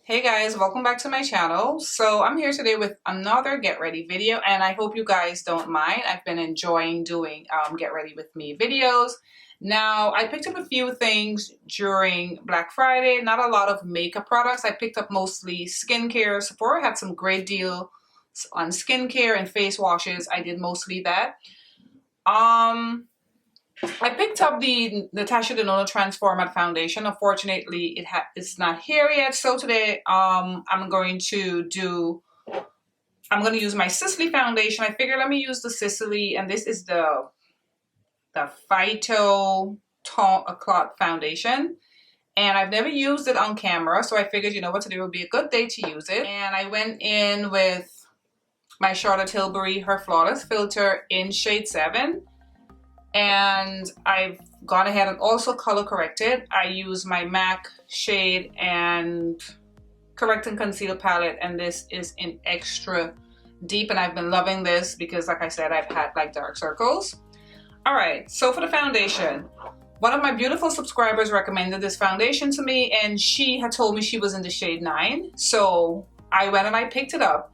Hey guys, welcome back to my channel. So I'm here today with another get ready video, and I hope you guys don't mind. I've been enjoying doing get ready with me videos. Now I picked up a few things during Black Friday, not a lot of makeup products. I picked up mostly skincare. Sephora had some great deals on skincare and face washes. I did mostly that. I picked up the Natasha Denona Transformat Foundation. Unfortunately, it's not here yet. So today, I'm going to use my Sisley foundation. I figured let me use the Sisley, and this is the Phyto Cloth Foundation. And I've never used it on camera, so I figured, you know what, today would be a good day to use it. And I went in with my Charlotte Tilbury Her Flawless Filter in shade 7. And I've gone ahead and also color corrected. I use my MAC shade and correct and conceal palette, and this is in extra deep, and I've been loving this because, like I said, I've had like dark circles. All right, so for the foundation, one of my beautiful subscribers recommended this foundation to me, and she had told me she was in the shade 9. So I went and I picked it up,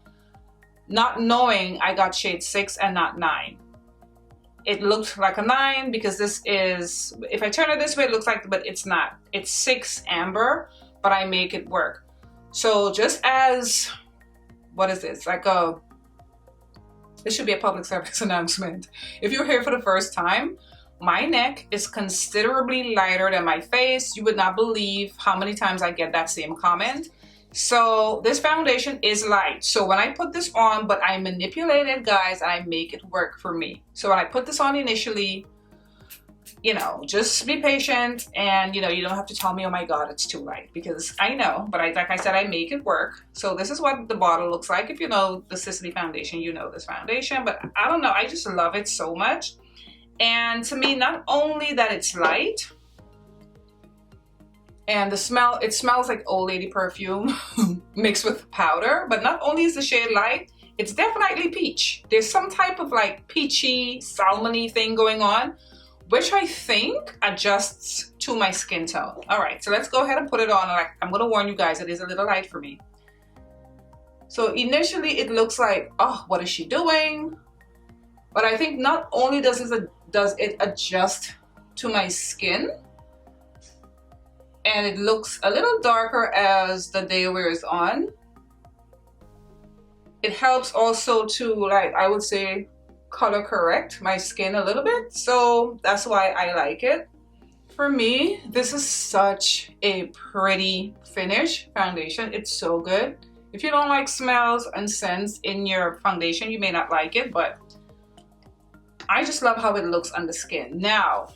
not knowing I got shade 6 and not 9. It looked like a 9 because this is, if I turn it this way, it looks like, but it's not. It's 6 amber, but I make it work. So just as, what is this? This should be a public service announcement. If you're here for the first time, my neck is considerably lighter than my face. You would not believe how many times I get that same comment. So this foundation is light. So when I put this on, but I manipulate it, guys, and I make it work for me. So when I put this on initially, you know, just be patient, and you know, you don't have to tell me, oh my God, it's too light, because I know, but like I said, I make it work. So this is what the bottle looks like. If you know the Sisley foundation, you know this foundation, but I don't know, I just love it so much. And to me, not only that it's light, and the smell, it smells like old lady perfume mixed with powder. But not only is the shade light, it's definitely peach. There's some type of like peachy, salmony thing going on, which I think adjusts to my skin tone. All right, so let's go ahead and put it on. Like, I'm gonna warn you guys, it is a little light for me. So initially it looks like, oh, what is she doing? But I think not only does it adjust to my skin, and it looks a little darker as the day wears on. It helps also to, like, I would say, color correct my skin a little bit. So that's why I like it. For me, this is such a pretty finish foundation. It's so good. If you don't like smells and scents in your foundation, you may not like it, but I just love how it looks on the skin. Now,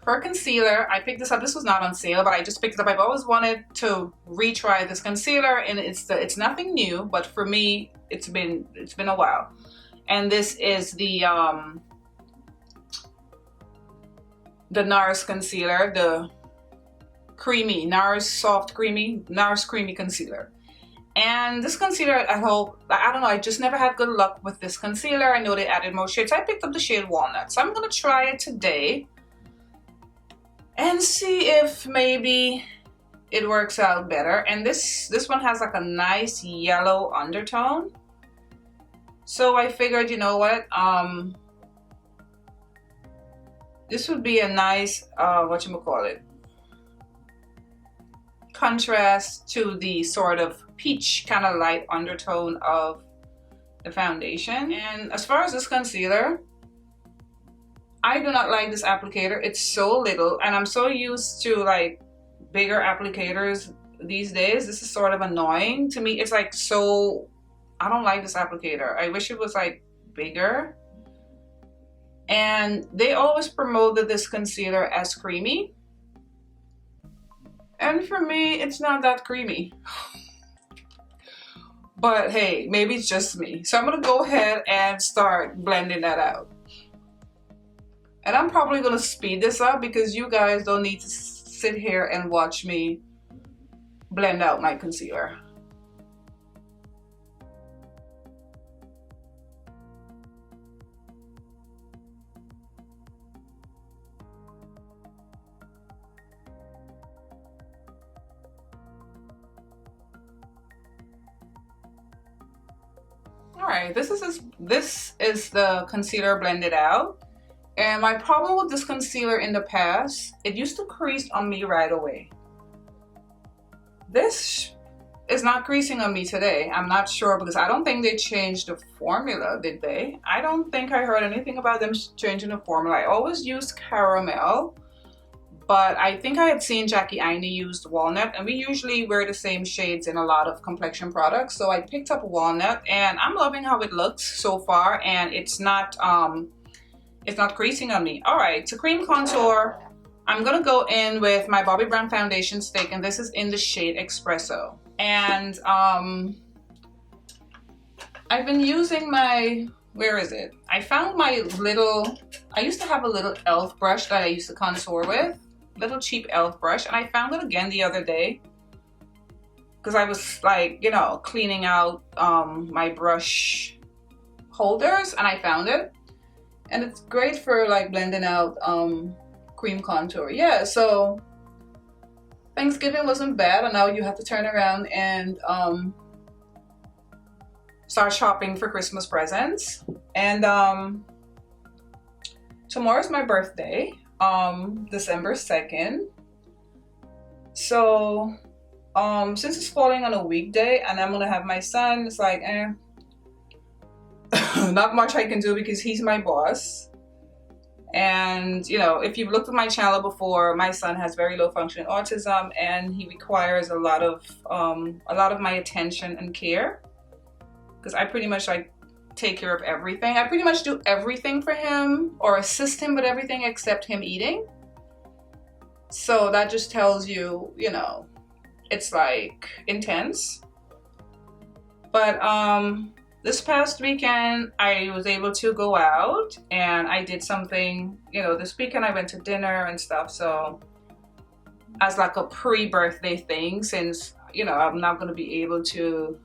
for concealer, I picked this up. This was not on sale, but I just picked it up. I've always wanted to retry this concealer, and it's nothing new, but for me, it's been a while. And this is the NARS concealer, the creamy NARS soft creamy NARS creamy concealer. And this concealer, I don't know, I just never had good luck with this concealer. I know they added more shades. I picked up the shade Walnut, so I'm gonna try it today and see if maybe it works out better. And this one has like a nice yellow undertone. So I figured, you know what, this would be a nice, contrast to the sort of peach kind of light undertone of the foundation. And as far as this concealer, I do not like this applicator. It's so little, and I'm so used to like bigger applicators these days. This is sort of annoying to me. It's like, so I don't like this applicator. I wish it was like bigger. And they always promoted this concealer as creamy, and for me, it's not that creamy. But hey, maybe it's just me. So I'm gonna go ahead and start blending that out. And I'm probably gonna speed this up because you guys don't need to sit here and watch me blend out my concealer. right, this is the concealer blended out. And my problem with this concealer in the past, it used to crease on me right away. This is not creasing on me today. I'm not sure because I don't think they changed the formula, did they? I don't think I heard anything about them changing the formula. I always used caramel, but I think I had seen Jackie Aina used walnut, and we usually wear the same shades in a lot of complexion products. So I picked up walnut, and I'm loving how it looks so far, and it's not creasing on me. All right, to cream contour, I'm gonna go in with my Bobbi Brown foundation stick, and this is in the shade Espresso. And I've been using my, where is it? I found my little, I used to have a little e.l.f. brush that I used to contour with, little cheap e.l.f. brush, and I found it again the other day because I was like, you know, cleaning out my brush holders, and I found it, and it's great for like blending out cream contour. Yeah, so Thanksgiving wasn't bad, and now you have to turn around and start shopping for Christmas presents. And tomorrow's my birthday, December 2nd. So since it's falling on a weekday and I'm gonna have my son, it's like not much I can do because he's my boss. And you know, if you've looked at my channel before, my son has very low functioning autism, and he requires a lot of my attention and care, because I pretty much like take care of everything. I pretty much do everything for him or assist him with everything except him eating. So that just tells you, you know, it's like intense. But this past weekend, I was able to go out and I did something, you know, this weekend I went to dinner and stuff. So as like a pre-birthday thing, since, you know, I'm not going to be able to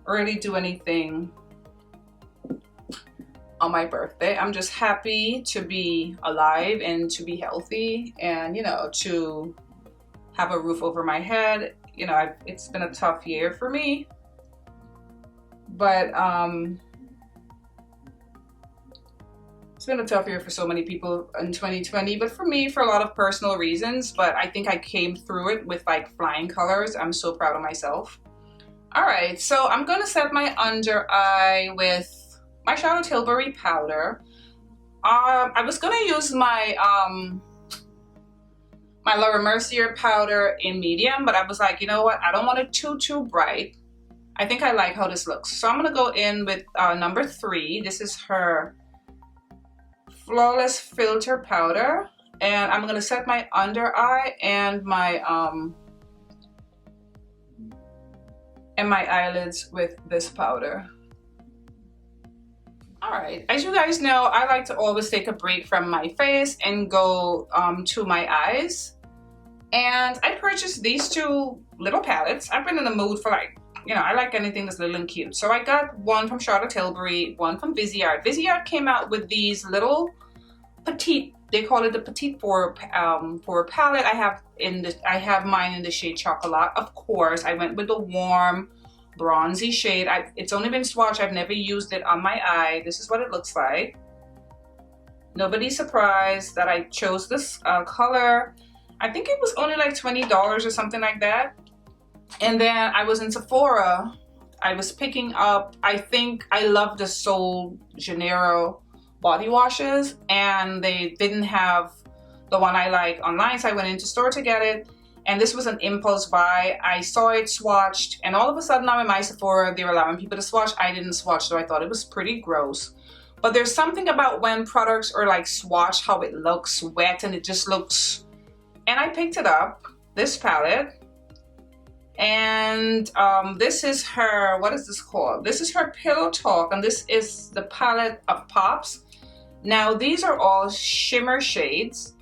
really do anything on my birthday. I'm just happy to be alive and to be healthy and, you know, to have a roof over my head. You know, it's been a tough year for me. But it's been a tough year for so many people in 2020, but for me, for a lot of personal reasons. But I think I came through it with like flying colors. I'm so proud of myself. All right, so I'm gonna set my under eye with my Charlotte Tilbury powder. I was gonna use my my Laura Mercier powder in medium, but I was like, you know what? I don't want it too bright. I think I like how this looks. So I'm gonna go in with number 3. This is her Flawless Filter powder. And I'm gonna set my under eye and my eyelids with this powder. All right, as you guys know, I like to always take a break from my face and go to my eyes. And I purchased these 2 little palettes. I've been in the mood for like, you know, I like anything that's little and cute. So I got one from Charlotte Tilbury, one from Viseart. Viseart came out with these little petite, they call it the petite pour palette. I have mine in the shade Chocolat. Of course, I went with the warm bronzy shade. It's only been swatched. I've never used it on my eye. This is what it looks like. Nobody's surprised that I chose this color. I think it was only like $20 or something like that. And then I was in Sephora. I was picking up, I think I love the Sol Janeiro body washes, and they didn't have the one I like online, so I went into store to get it. And this was an impulse buy. I saw it swatched, and all of a sudden I'm in my Sephora, they were allowing people to swatch. I didn't swatch, so I thought it was pretty gross. But there's something about when products are like swatched, how it looks wet and it just looks, and I picked it up, this palette. And this is her, what is this called? This is her Pillow Talk, and this is the palette of Pops. Now these are all shimmer shades.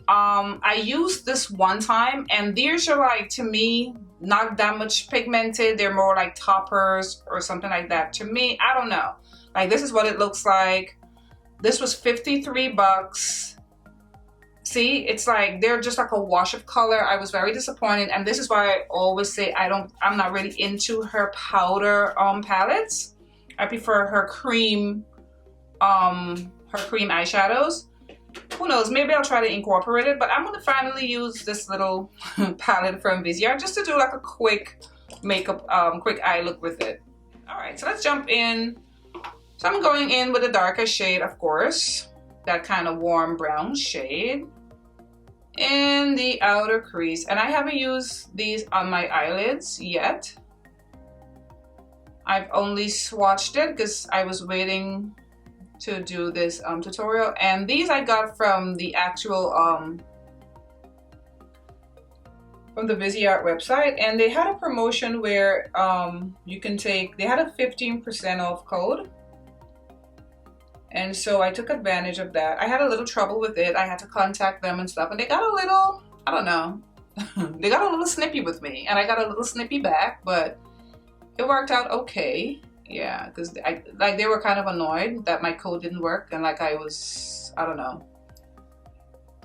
I used this one time, and these are like, to me, not that much pigmented. They're more like toppers or something like that. To me, I don't know. Like, this is what it looks like. This was $53. See, it's like they're just like a wash of color. I was very disappointed, and this is why I always say I'm not really into her powder palettes. I prefer her cream eyeshadows. Who knows, maybe I'll try to incorporate it, but I'm gonna finally use this little palette from Viseart just to do like a quick makeup, quick eye look with it. All right, so let's jump in. So I'm going in with a darker shade, of course, that kind of warm brown shade in the outer crease. And I haven't used these on my eyelids yet. I've only swatched it because I was waiting to do this tutorial, and these I got from the actual from the Viseart website, and they had a promotion where you can take, they had a 15% off code, and so I took advantage of that. I had a little trouble with it. I had to contact them and stuff, and they got a little, I don't know, they got a little snippy with me, and I got a little snippy back, but it worked out okay. Yeah, because they were kind of annoyed that my code didn't work, and like I was, I don't know,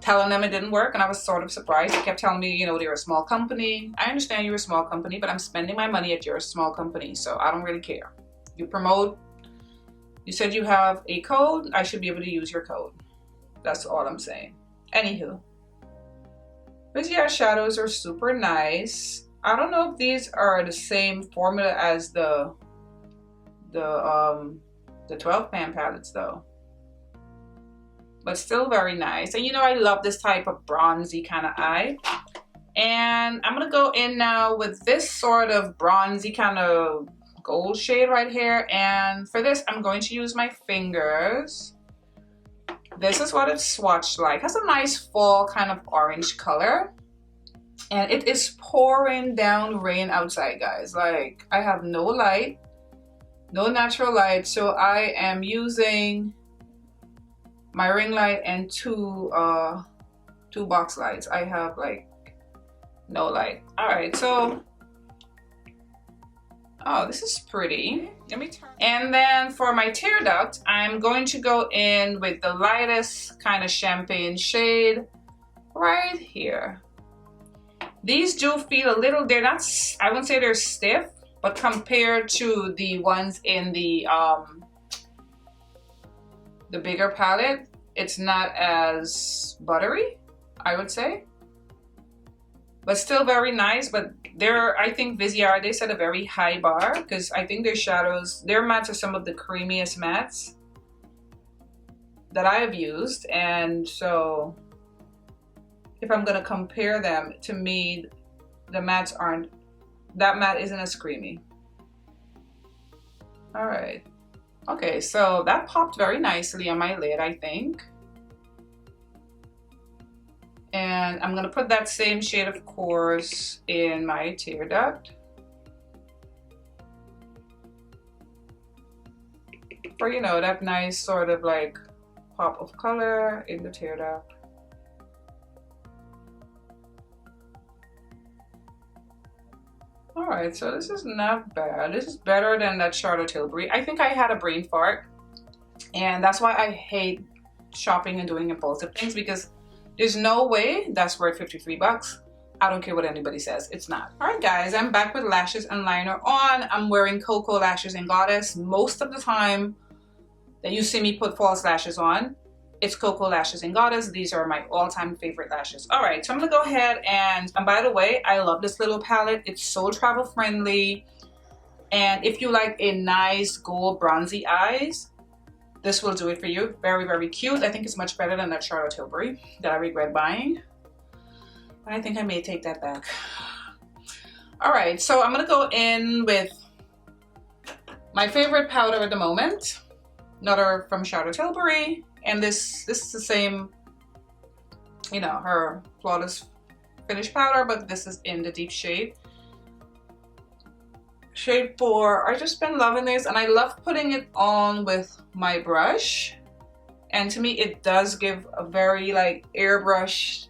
telling them it didn't work, and I was sort of surprised. They kept telling me, you know, they're a small company. I understand you're a small company, but I'm spending my money at your small company, so I don't really care. You promote, you said you have a code, I should be able to use your code. That's all I'm saying. Anywho, Viseart shadows are super nice. I don't know if these are the same formula as the 12 pan palettes though, but still very nice. And you know, I love this type of bronzy kind of eye, and I'm gonna go in now with this sort of bronzy kind of gold shade right here, and for this I'm going to use my fingers. This is what it's swatched like. It has a nice fall kind of orange color, and it is pouring down rain outside, guys. Like, I have no light, no natural light, so I am using my ring light and two box lights. I have like no light. All right, so oh, this is pretty. Let me turn. And then for my tear duct, I'm going to go in with the lightest kind of champagne shade right here. These do feel a little, they're not, I wouldn't say they're stiff, but compared to the ones in the bigger palette, it's not as buttery, I would say. But still very nice. But they're, I think Viseart, they set a very high bar, because I think their shadows, their mattes are some of the creamiest mattes that I have used. And so if I'm gonna compare them, to me, the mattes aren't, that matte isn't as creamy. All right. Okay, so that popped very nicely on my lid, I think. And I'm gonna put that same shade, of course, in my tear duct. For, you know, that nice sort of like pop of color in the tear duct. All right, so this is not bad. This is better than that Charlotte Tilbury. I think I had a brain fart, and that's why I hate shopping and doing impulsive things, because there's no way that's worth 53 bucks. I don't care what anybody says, it's not. All right, guys, I'm back with lashes and liner on. I'm wearing Cocoa Lashes in Goddess. Most of the time that you see me put false lashes on, it's Cocoa Lashes in Goddess. These are my all-time favorite lashes. All right, so I'm gonna go ahead and by the way, I love this little palette. It's so travel friendly. And if you like a nice gold bronzy eyes, this will do it for you. Very, very cute. I think it's much better than that Charlotte Tilbury that I regret buying. But I think I may take that back. All right, so I'm gonna go in with my favorite powder at the moment. Another from Charlotte Tilbury. And this is the same, you know, her Flawless Finish powder, but this is in the deep shade. Shade 4. I just been loving this, and I love putting it on with my brush. And to me, it does give a very like airbrush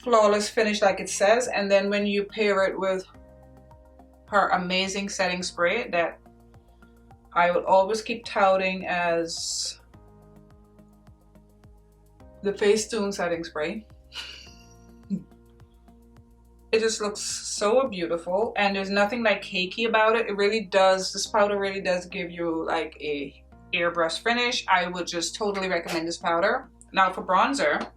flawless finish, like it says. And then when you pair it with her amazing setting spray that I will always keep touting as the Facetune setting spray. It just looks so beautiful, and there's nothing like cakey about it. It really does, this powder really does give you like a airbrush finish. I would just totally recommend this powder. Now for bronzer,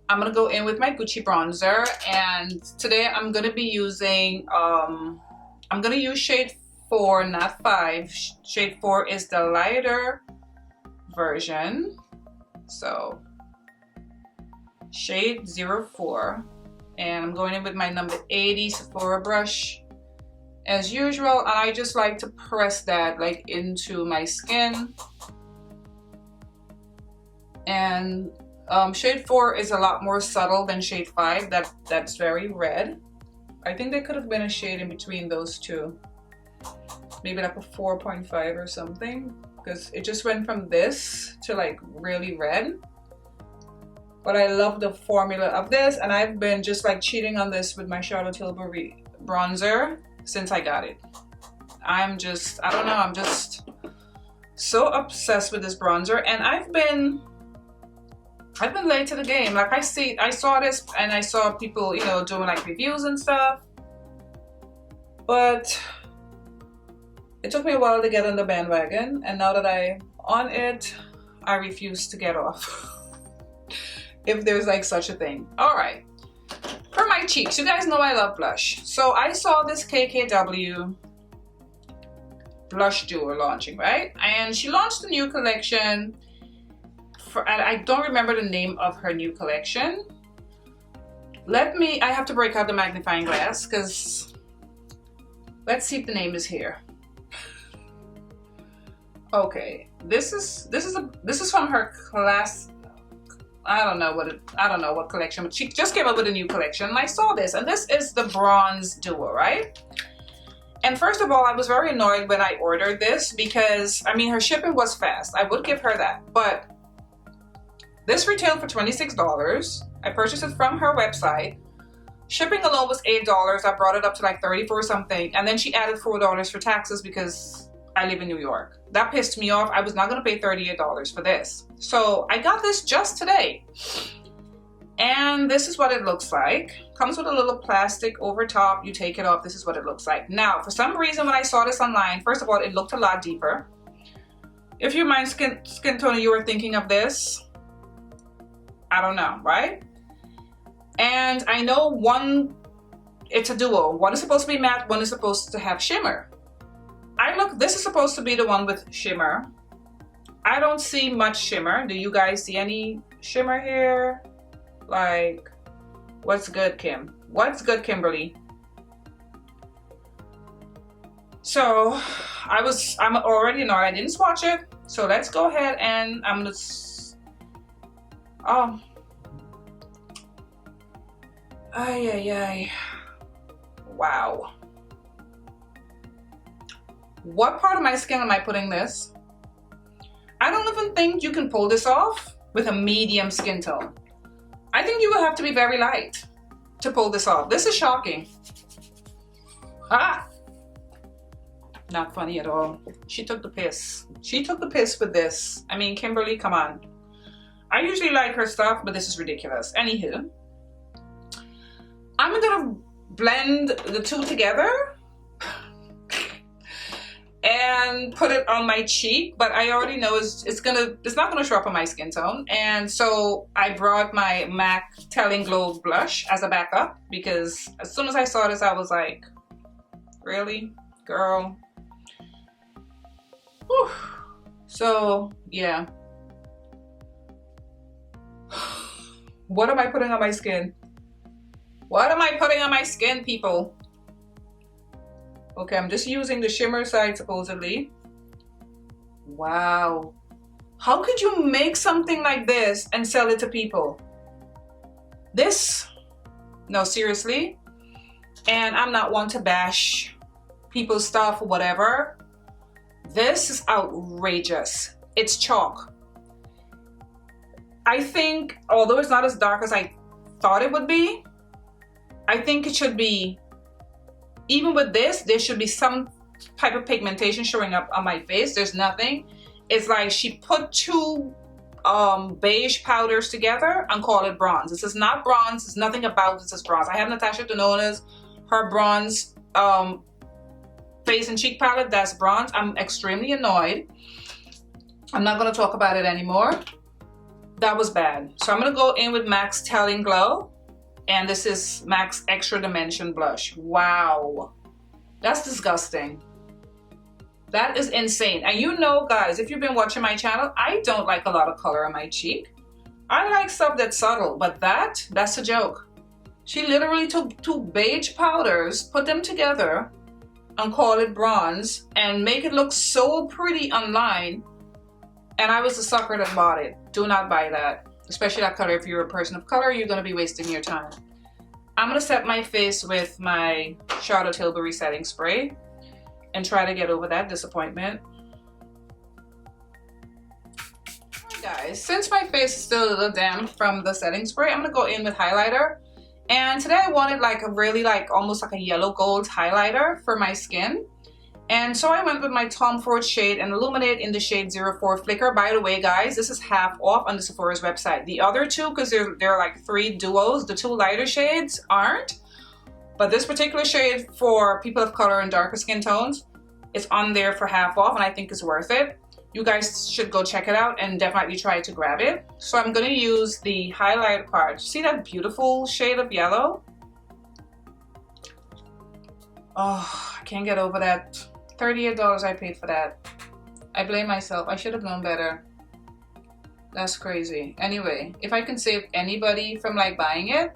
I'm gonna go in with my Gucci bronzer, and today I'm gonna be using, I'm gonna use shade 4, not 5. Shade 4 is the lighter version. So shade 04. And I'm going in with my number 80 Sephora brush as usual, and I just like to press that like into my skin. And shade 4 is a lot more subtle than shade 5. That's very red. I think there could have been a shade in between those two, maybe like a 4.5 or something, because it just went from this to like really red. But I love the formula of this, and I've been just like cheating on this with my Charlotte Tilbury bronzer since I got it. I'm just, I don't know, I'm just so obsessed with this bronzer, and I've been late to the game. Like I saw this and I saw people, you know, doing like reviews and stuff, but it took me a while to get on the bandwagon, and now that I'm on it, I refuse to get off. If there's like such a thing. All right, for my cheeks, you guys know I love blush. So I saw this KKW blush duo launching, right? And she launched a new collection for, and I don't remember the name of her new collection. I have to break out the magnifying glass, because let's see if the name is here. Okay, this is from her class. I don't know what collection, but she just came up with a new collection, and I saw this, and this is the bronze duo, right? And first of all, I was very annoyed when I ordered this, because I mean, her shipping was fast. I would give her that, but this retailed for $26. I purchased it from her website. Shipping alone was $8. I brought it up to like 34 something, and then she added $4 for taxes because I live in New York. That pissed me off. I was not gonna pay $38 for this. So I got this just today. And this is what it looks like. Comes with a little plastic over top. You take it off, this is what it looks like. Now, for some reason when I saw this online, first of all, it looked a lot deeper. If you're my skin tone, you were thinking of this, I don't know, right? And I know it's a duo. One is supposed to be matte, one is supposed to have shimmer. This is supposed to be the one with shimmer. I don't see much shimmer. Do you guys see any shimmer here? Like, what's good, Kim? What's good, Kimberly? So, I'm already annoyed. I didn't swatch it. So let's go ahead and I'm gonna, wow. What part of my skin am I putting this? I don't even think you can pull this off with a medium skin tone. I think you will have to be very light to pull this off. This is shocking. Ah! Not funny at all. She took the piss. She took the piss with this. I mean, Kimberly, come on. I usually like her stuff, but this is ridiculous. Anywho, I'm gonna blend the two together and put it on my cheek, but I already know it's not gonna show up on my skin tone. And so I brought my MAC Telling Glow blush as a backup, because as soon as I saw this, I was like, really, girl? Whew. So yeah. What am I putting on my skin? What am I putting on my skin, people? Okay, I'm just using the shimmer side, supposedly. Wow. How could you make something like this and sell it to people? No, seriously. And I'm not one to bash people's stuff or whatever. This is outrageous. It's chalk. I think, although it's not as dark as I thought it would be, I think it should be, even with this, there should be some type of pigmentation showing up on my face. There's nothing. It's like she put two beige powders together and call it bronze. This is not bronze. It's nothing about this is bronze. I have Natasha Denona's her bronze face and cheek palette. That's bronze. I'm extremely annoyed. I'm not going to talk about it anymore. That was bad. So I'm going to go in with MAC's Telling Glow. And this is MAC's Extra Dimension Blush. Wow. That's disgusting. That is insane. And you know, guys, if you've been watching my channel, I don't like a lot of color on my cheek. I like stuff that's subtle, but that's a joke. She literally took two beige powders, put them together, and call it bronze, and make it look so pretty online. And I was the sucker that bought it. Do not buy that. Especially that color. If you're a person of color, you're going to be wasting your time. I'm going to set my face with my Charlotte Tilbury setting spray and try to get over that disappointment. Alright guys, since my face is still a little damp from the setting spray, I'm going to go in with highlighter. And today I wanted like a really like almost like a yellow gold highlighter for my skin. And so I went with my Tom Ford shade and Illuminate in the shade 04 Flicker. By the way, guys, this is half off on the Sephora's website. The other two, because there are like 3 duos, the 2 lighter shades aren't. But this particular shade for people of color and darker skin tones, it's on there for half off, and I think it's worth it. You guys should go check it out and definitely try to grab it. So I'm going to use the highlight part. See that beautiful shade of yellow? Oh, I can't get over that. $38 I paid for that. I blame myself. I should have known better. That's crazy. Anyway, if I can save anybody from like buying it,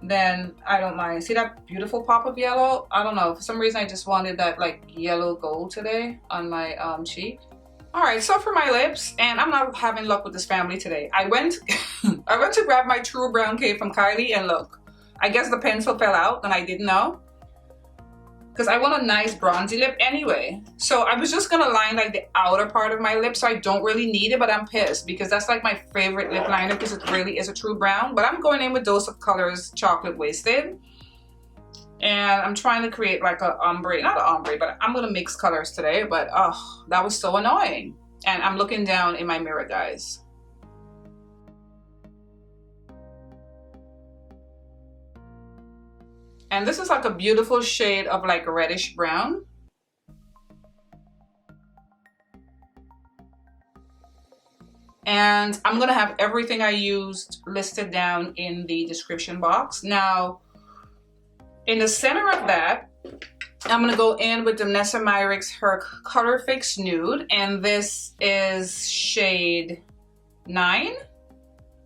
then I don't mind. See that beautiful pop of yellow? I don't know. For some reason, I just wanted that like yellow gold today on my cheek. All right, so for my lips, and I'm not having luck with this family today. I went to grab my True Brown Cake from Kylie, and look, I guess the pencil fell out, and I didn't know. Because I want a nice bronzy lip anyway. So I was just going to line like the outer part of my lip, so I don't really need it, but I'm pissed because that's like my favorite lip liner because it really is a true brown. But I'm going in with Dose of Colors Chocolate Wasted. And I'm trying to create like a ombre, not an ombre, but I'm going to mix colors today. But oh, that was so annoying. And I'm looking down in my mirror, guys. And this is like a beautiful shade of like reddish brown. And I'm gonna have everything I used listed down in the description box. Now, in the center of that, I'm gonna go in with the Nessa Myricks Her Color Fix Nude. And this is shade 9.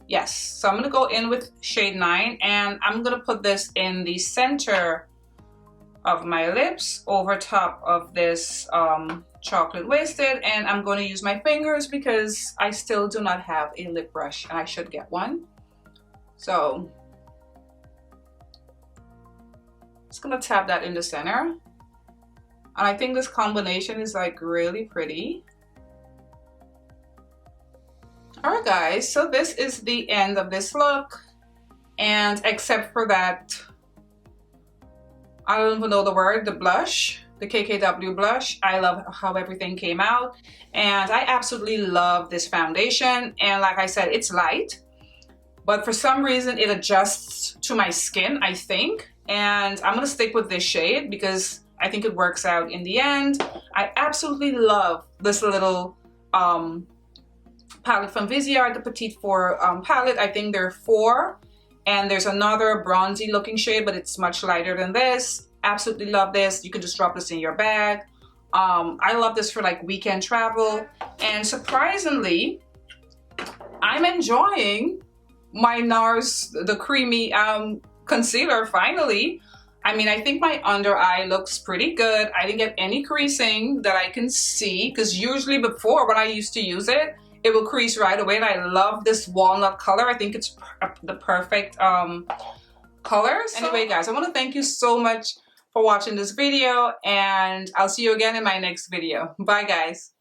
Yes, so I'm going to go in with shade 9, and I'm going to put this in the center of my lips over top of this Chocolate Wasted, and I'm going to use my fingers because I still do not have a lip brush and I should get one. So just going to tap that in the center, and I think this combination is like really pretty. Alright guys, so this is the end of this look, and except for that, I don't even know the word, the blush, the KKW blush. I love how everything came out, and I absolutely love this foundation. And like I said, it's light, but for some reason it adjusts to my skin, I think, and I'm gonna stick with this shade because I think it works out in the end. I absolutely love this little palette from Viseart, the Petite 4 palette. I think there are 4, and there's another bronzy looking shade, but it's much lighter than this. Absolutely love this. You can just drop this in your bag. I love this for like weekend travel, and surprisingly, I'm enjoying my NARS, the creamy concealer finally. I mean, I think my under eye looks pretty good. I didn't get any creasing that I can see, because usually before when I used to use it, it will crease right away, and I love this walnut color. I think it's the perfect color. So, anyway, guys, I want to thank you so much for watching this video, and I'll see you again in my next video. Bye, guys.